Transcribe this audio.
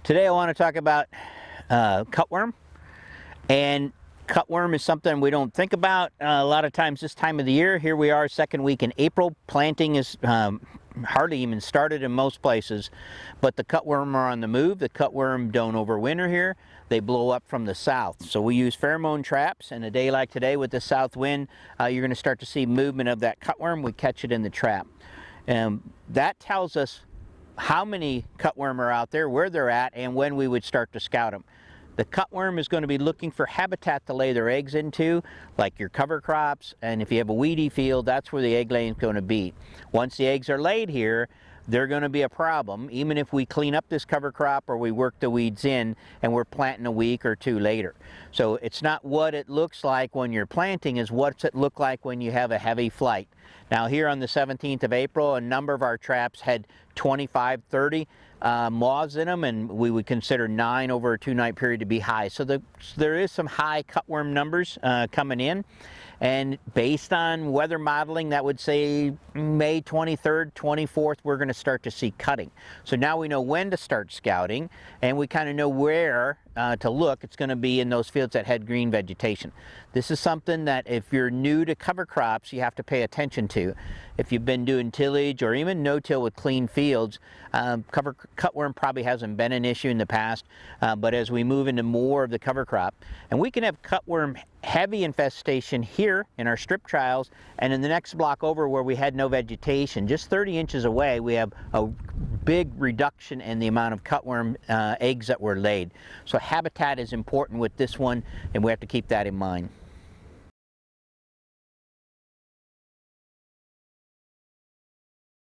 Today I want to talk about cutworm, and cutworm is something we don't think about a lot of times this time of the year. Here we are, second week in April. Planting is hardly even started in most places, but the cutworm are on the move. The cutworm don't overwinter here. They blow up from the south. So we use pheromone traps, and a day like today with the south wind, you're going to start to see movement of that cutworm. We catch it in the trap. That tells us how many cutworm are out there, where they're at, and when we would start to scout them. The cutworm is going to be looking for habitat to lay their eggs into, like your cover crops, and if you have a weedy field, that's where the egg laying is going to be. Once the eggs are laid here, they're going to be a problem, even if we clean up this cover crop or we work the weeds in and we're planting a week or two later. So it's not what it looks like when you're planting, is what's it look like when you have a heavy flight. Now here on the 17th of April, a number of our traps had 25, 30 moths in them, and we would consider 9 over a 2-night period to be high. So there is some high cutworm numbers coming in, and based on weather modeling, that would say May 23rd, 24th, we're going to start to see cutting. So now we know when to start scouting, and we kind of know where to look. It's going to be in those fields that had green vegetation. This is something that if you're new to cover crops, you have to pay attention to. If you've been doing tillage or even no-till with clean fields, cutworm probably hasn't been an issue in the past, but as we move into more of the cover crop, and we can have cutworm heavy infestation here in our strip trials, and in the next block over where we had no vegetation, just 30 inches away, we have a big reduction in the amount of cutworm eggs that were laid. So habitat is important with this one, and we have to keep that in mind.